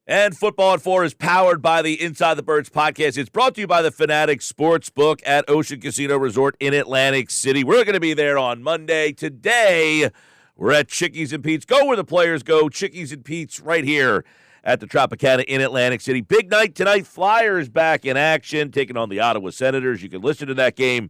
And Football at 4 is powered by the Inside the Birds podcast. It's brought to you by the Fanatics Sportsbook at Ocean Casino Resort in Atlantic City. We're going to be there on Monday. Today, we're at Chickies and Pete's. Go where the players go. Chickies and Pete's right here at the Tropicana in Atlantic City. Big night tonight. Flyers back in action, taking on the Ottawa Senators. You can listen to that game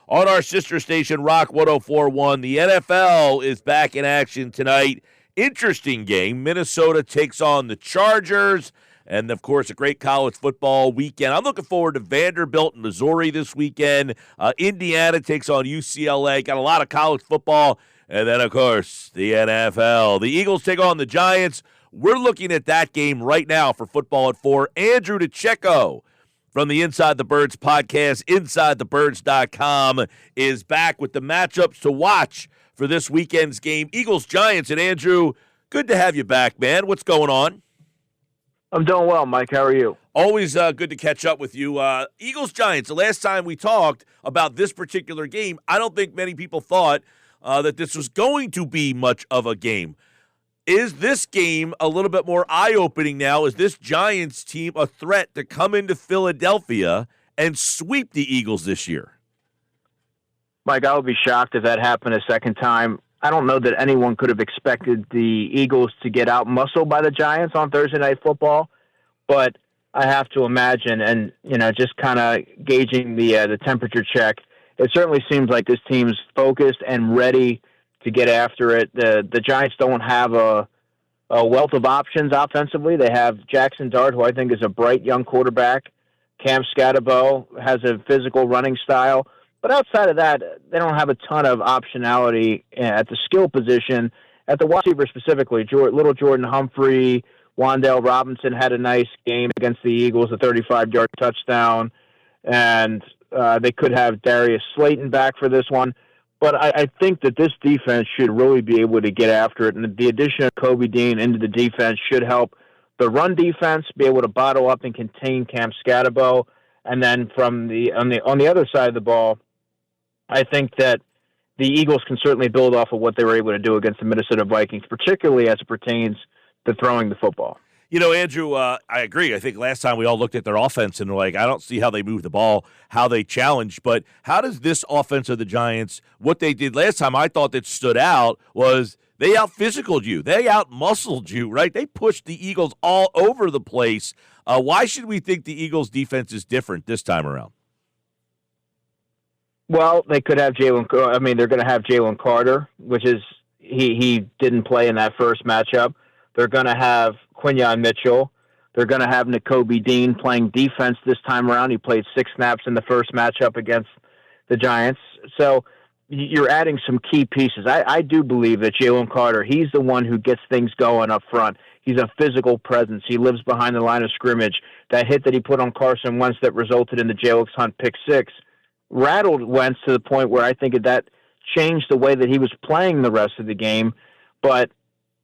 on our sister station, Rock 104.1. The NFL is back in action tonight. Interesting game. Minnesota takes on the Chargers. And, of course, a great college football weekend. I'm looking forward to Vanderbilt and Missouri this weekend. Indiana takes on UCLA. Got a lot of college football. And then, of course, the NFL. The Eagles take on the Giants. We're looking at that game right now for Football at 4. Andrew DiCecco from the Inside the Birds podcast, InsideTheBirds.com, is back with the matchups to watch for this weekend's game. Eagles-Giants. And, Andrew, good to have you back, man. What's going on? I'm doing well, Mike. How are you? Always good to catch up with you. Eagles-Giants, the last time we talked about this particular game, I don't think many people thought that this was going to be much of a game. Is this game a little bit more eye-opening now? Is this Giants team a threat to come into Philadelphia and sweep the Eagles this year? Mike, I would be shocked if that happened a second time. I don't know that anyone could have expected the Eagles to get out-muscled by the Giants on Thursday Night Football, but I have to imagine, and just kind of gauging the temperature check, it certainly seems like this team's focused and ready to get after it. The Giants don't have a wealth of options offensively. They have Jackson Dart, who I think is a bright young quarterback. Cam Scatterbo has a physical running style. But outside of that, they don't have a ton of optionality at the skill position. At the wide receiver specifically, little Jordan Humphrey, Wan'Dale Robinson had a nice game against the Eagles, a 35-yard touchdown. And they could have Darius Slayton back for this one. But I think that this defense should really be able to get after it. And the addition of Kobe Dean into the defense should help the run defense be able to bottle up and contain Cam Scatterbo. And then on the other side of the ball, I think that the Eagles can certainly build off of what they were able to do against the Minnesota Vikings, particularly as it pertains to throwing the football. Andrew, I agree. I think last time we all looked at their offense and were like, I don't see how they move the ball, how they challenge. But how does this offense of the Giants, what they did last time, I thought that stood out was they out-physicaled you. They out-muscled you, right? They pushed the Eagles all over the place. Why should we think the Eagles' defense is different this time around? Well, they could have they're going to have Jalen Carter, which is he didn't play in that first matchup. They're going to have Quinyon Mitchell. They're going to have Nakobe Dean playing defense this time around. He played 6 snaps in the first matchup against the Giants. So you're adding some key pieces. I do believe that Jalen Carter, he's the one who gets things going up front. He's a physical presence. He lives behind the line of scrimmage. That hit that he put on Carson Wentz that resulted in the J.X. Hunt pick 6 rattled Wentz to the point where I think that changed the way that he was playing the rest of the game. But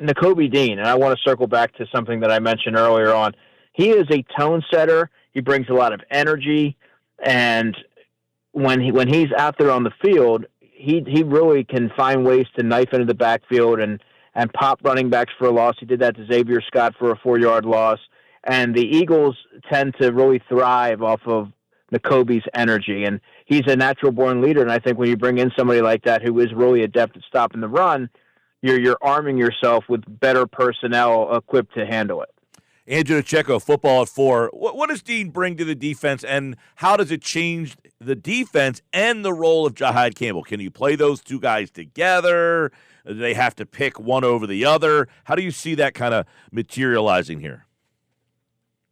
Nakobe Dean, and I want to circle back to something that I mentioned earlier on, he is a tone setter. He brings a lot of energy, and when he's out there on the field, he really can find ways to knife into the backfield and pop running backs for a loss. He did that to Xavier Scott for a 4-yard loss. And the Eagles tend to really thrive off of Nakobe's energy, and he's a natural-born leader. And I think when you bring in somebody like that who is really adept at stopping the run, you're arming yourself with better personnel equipped to handle it. Andrew DiCecco, Football at 4. What does Dean bring to the defense, and how does it change the defense and the role of Jahad Campbell? Can you play those two guys together? Do they have to pick one over the other? How do you see that kind of materializing here?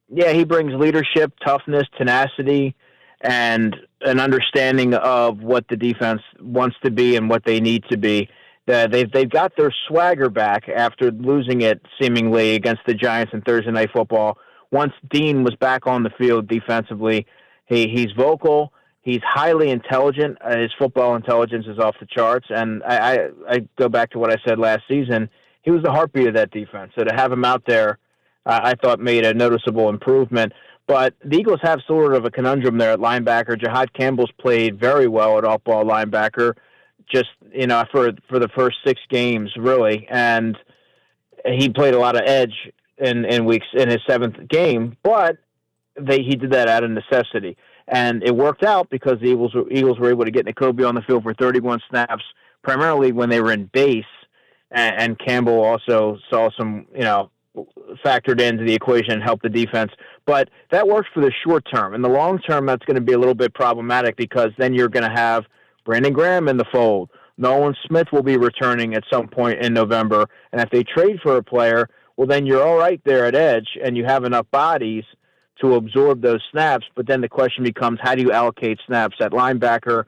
Yeah, he brings leadership, toughness, tenacity, and an understanding of what the defense wants to be and what they need to be. They've got their swagger back after losing it seemingly against the Giants in Thursday Night Football. Once Dean was back on the field defensively, he's vocal, he's highly intelligent. His football intelligence is off the charts, and I go back to what I said last season. He was the heartbeat of that defense. So to have him out there, I thought made a noticeable improvement. But the Eagles have sort of a conundrum there at linebacker. Jahad Campbell's played very well at off-ball linebacker, just for the first 6 games, really. And he played a lot of edge in his seventh game, but he did that out of necessity. And it worked out because the Eagles were able to get Nakobe on the field for 31 snaps, primarily when they were in base, and Campbell also saw some, factored into the equation and helped the defense. But that works for the short term. In the long term, that's going to be a little bit problematic because then you're going to have Brandon Graham in the fold. Nolan Smith will be returning at some point in November. And if they trade for a player, well, then you're all right there at edge and you have enough bodies to absorb those snaps. But then the question becomes, how do you allocate snaps at linebacker?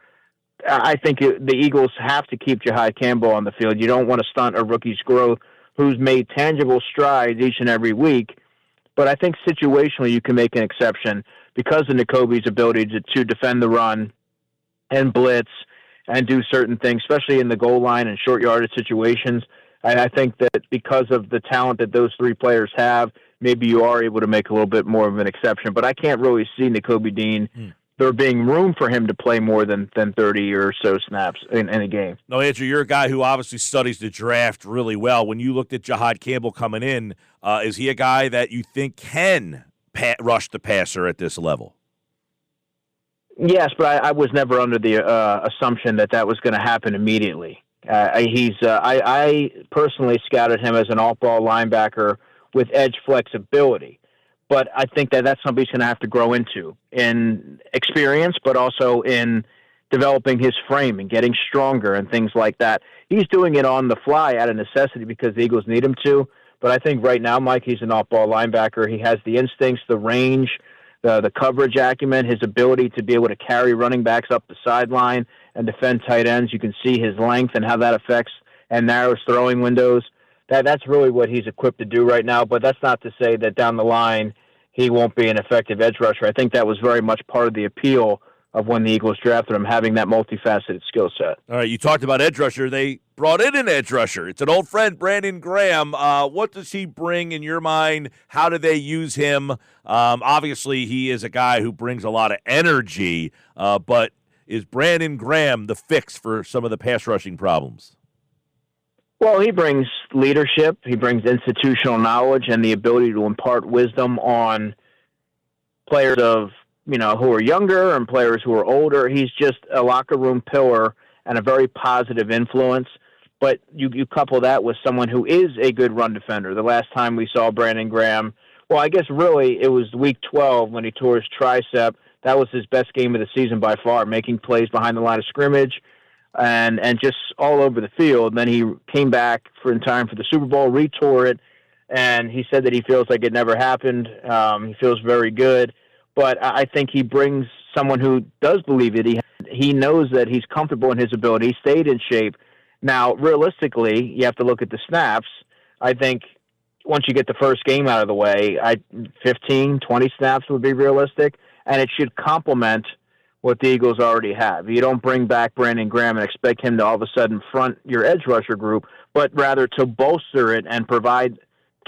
I think the Eagles have to keep Jahai Campbell on the field. You don't want to stunt a rookie's growth who's made tangible strides each and every week. But I think situationally you can make an exception because of Nakobe's ability to defend the run and blitz and do certain things, especially in the goal line and short yardage situations. And I think that because of the talent that those three players have, maybe you are able to make a little bit more of an exception. But I can't really see Nakobe Dean there being room for him to play more than 30 or so snaps in a game. No, Andrew, you're a guy who obviously studies the draft really well. When you looked at Jahad Campbell coming in, is he a guy that you think can rush the passer at this level? Yes, but I was never under the assumption that was going to happen immediately. I personally scouted him as an off-ball linebacker with edge flexibility. But I think that's something he's going to have to grow into in experience, but also in developing his frame and getting stronger and things like that. He's doing it on the fly out of necessity because the Eagles need him to. But I think right now, Mike, he's an off-ball linebacker. He has the instincts, the range, the coverage acumen, his ability to be able to carry running backs up the sideline and defend tight ends. You can see his length and how that affects and narrows throwing windows. That's really what he's equipped to do right now, but that's not to say that down the line he won't be an effective edge rusher. I think that was very much part of the appeal of when the Eagles drafted him, having that multifaceted skill set. All right, you talked about edge rusher. They brought in an edge rusher. It's an old friend, Brandon Graham. What does he bring in your mind? How do they use him? Obviously, he is a guy who brings a lot of energy, but is Brandon Graham the fix for some of the pass rushing problems? Well, he brings leadership, he brings institutional knowledge and the ability to impart wisdom on players who are younger and players who are older. He's just a locker room pillar and a very positive influence. But you couple that with someone who is a good run defender. The last time we saw Brandon Graham, well, I guess really it was week 12 when he tore his tricep. That was his best game of the season by far, making plays behind the line of scrimmage and just all over the field. And then he came back in time for the Super Bowl, retore it, and he said that he feels like it never happened. He feels very good. But I think he brings someone who does believe it. He knows that he's comfortable in his ability. He stayed in shape. Now, realistically, you have to look at the snaps. I think once you get the first game out of the way, 15, 20 snaps would be realistic, and it should complement what the Eagles already have. You don't bring back Brandon Graham and expect him to all of a sudden front your edge rusher group, but rather to bolster it and provide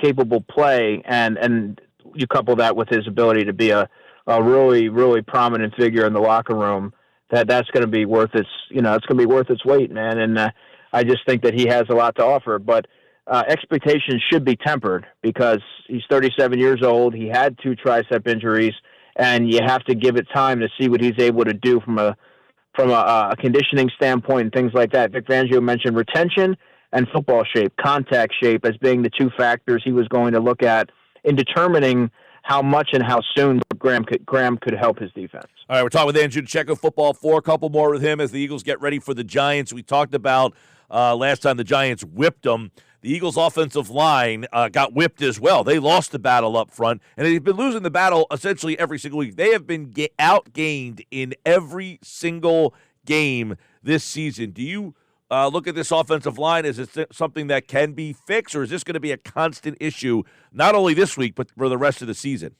capable play, and you couple that with his ability to be a really, really prominent figure in the locker room. That's going to be worth its weight, man. And I just think that he has a lot to offer. But expectations should be tempered because he's 37 years old. He had 2 tricep injuries, and you have to give it time to see what he's able to do from a conditioning standpoint and things like that. Vic Fangio mentioned retention and football shape, contact shape as being the 2 factors he was going to look at in determining how much and how soon Graham could help his defense. All right, we're talking with Andrew DiCecco, Football 4. A couple more with him as the Eagles get ready for the Giants. We talked about last time the Giants whipped them. The Eagles' offensive line got whipped as well. They lost the battle up front, and they've been losing the battle essentially every single week. They have been outgained in every single game this season. Do you look at this offensive line? Is it something that can be fixed, or is this going to be a constant issue, not only this week, but for the rest of the season?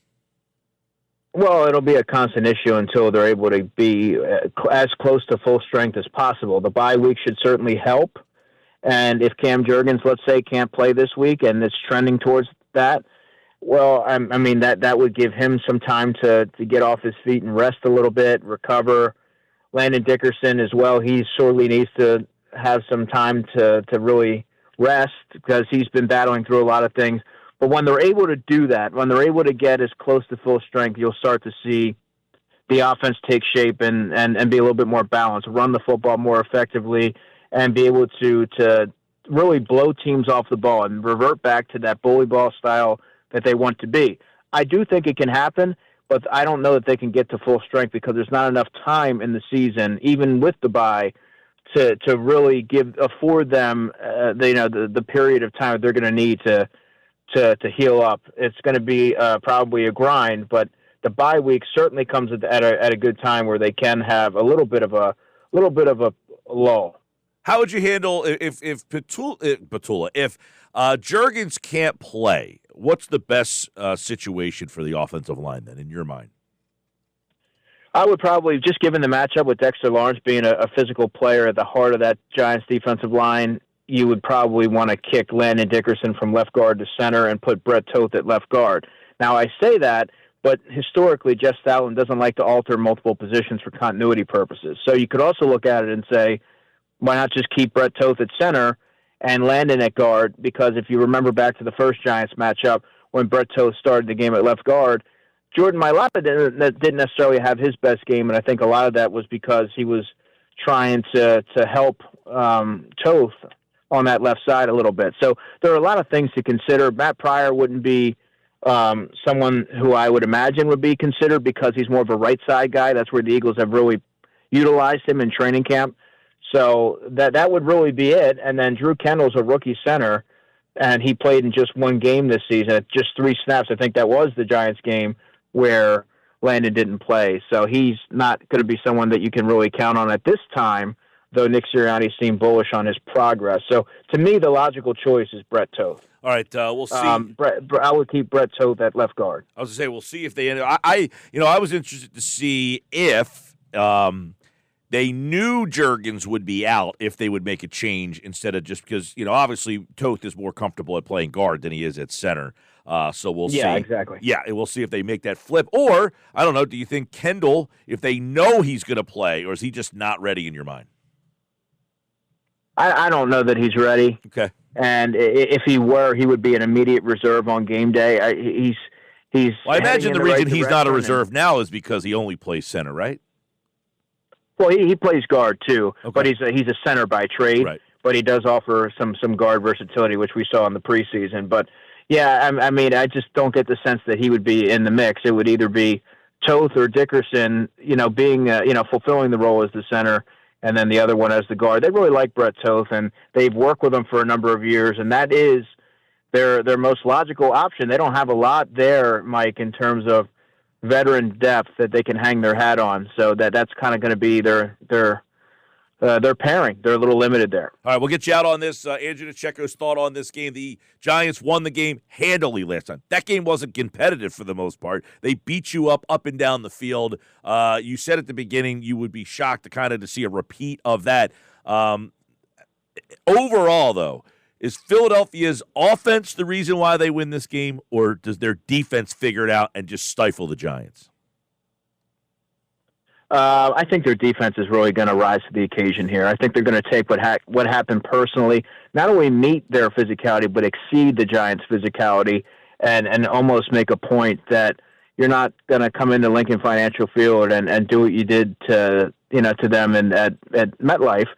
Well, it'll be a constant issue until they're able to be as close to full strength as possible. The bye week should certainly help. And if Cam Jurgens, let's say, can't play this week and it's trending towards that, well, I mean, that would give him some time to get off his feet and rest a little bit, recover. Landon Dickerson as well, he sorely needs to have some time to really rest because he's been battling through a lot of things. But when they're able to do that, when they're able to get as close to full strength, you'll start to see the offense take shape and be a little bit more balanced, run the football more effectively, and be able to really blow teams off the ball and revert back to that bully ball style that they want to be. I do think it can happen, but I don't know that they can get to full strength because there's not enough time in the season, even with the bye, to really afford them the period of time that they're going to need to heal up. It's going to be probably a grind, but the bye week certainly comes at a good time where they can have a little bit of a lull. How would you handle if Petula, if Juergens can't play? What's the best situation for the offensive line then, in your mind? I would probably, just given the matchup with Dexter Lawrence being a physical player at the heart of that Giants defensive line, you would probably want to kick Landon Dickerson from left guard to center and put Brett Toth at left guard. Now, I say that, but historically, Jeff Stoutland doesn't like to alter multiple positions for continuity purposes. So you could also look at it and say, why not just keep Brett Toth at center and Landon at guard? Because if you remember back to the first Giants matchup when Brett Toth started the game at left guard, Jordan Mailata didn't necessarily have his best game, and I think a lot of that was because he was trying to help Toth on that left side a little bit. So there are a lot of things to consider. Matt Pryor wouldn't be someone who I would imagine would be considered because he's more of a right side guy. That's where the Eagles have really utilized him in training camp. So that would really be it. And then Drew Kendall's a rookie center, and he played in just one game this season, just 3 snaps. I think that was the Giants game where Landon didn't play. So he's not going to be someone that you can really count on at this time, though Nick Sirianni seemed bullish on his progress. So to me, the logical choice is Brett Toth. All right, we'll see. I would keep Brett Toth at left guard. I was going to say, we'll see if they end up. I was interested to see if they knew Juergens would be out, if they would make a change instead of just because, obviously Toth is more comfortable at playing guard than he is at center. So we'll see. Yeah, exactly. Yeah, we'll see if they make that flip. Or, I don't know, do you think Kendall, if they know he's going to play, or is he just not ready in your mind? I don't know that he's ready. Okay. And if he were, he would be an immediate reserve on game day. He's. Well, I imagine the reason he's not a reserve now is because he only plays center, right? Well, he plays guard too, okay. But he's a center by trade. Right. But he does offer some guard versatility, which we saw in the preseason. But yeah, I mean, I just don't get the sense that he would be in the mix. It would either be Toth or Dickerson, being fulfilling the role as the center, and then the other one as the guard. They really like Brett Toth, and they've worked with him for a number of years, and that is their most logical option. They don't have a lot there, Mike, in terms of veteran depth that they can hang their hat on. So that's kind of going to be their pairing. They're a little limited there. All right, we'll get you out on this. Andrew DiCecco's thought on this game. The Giants won the game handily last time. That game wasn't competitive for the most part. They beat you up and down the field. You said at the beginning you would be shocked to see a repeat of that. Overall, though, is Philadelphia's offense the reason why they win this game, or does their defense figure it out and just stifle the Giants? I think their defense is really going to rise to the occasion here. I think they're going to take what happened personally, not only meet their physicality, but exceed the Giants' physicality and almost make a point that you're not going to come into Lincoln Financial Field and do what you did to them at MetLife.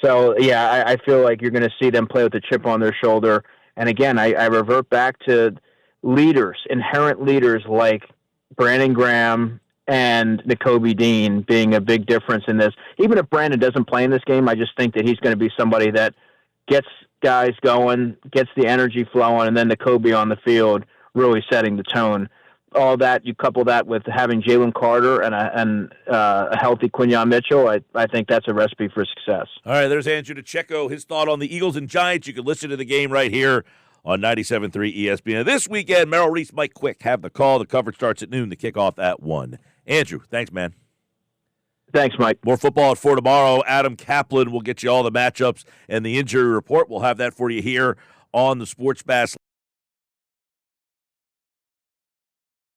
So, yeah, I feel like you're going to see them play with a chip on their shoulder. And, again, I revert back to inherent leaders like Brandon Graham and Nakobe Dean being a big difference in this. Even if Brandon doesn't play in this game, I just think that he's going to be somebody that gets guys going, gets the energy flowing, and then Nakobe on the field really setting the tone. All that, you couple that with having Jalen Carter and a healthy Quinyon Mitchell, I think that's a recipe for success. All right, there's Andrew DiCecco, his thought on the Eagles and Giants. You can listen to the game right here on 97.3 ESPN. This weekend, Merrill Reese, Mike Quick have the call. The coverage starts at noon. The kickoff at 1. Andrew, thanks, man. Thanks, Mike. More football at 4 tomorrow. Adam Kaplan will get you all the matchups and the injury report. We'll have that for you here on the Sports Bash.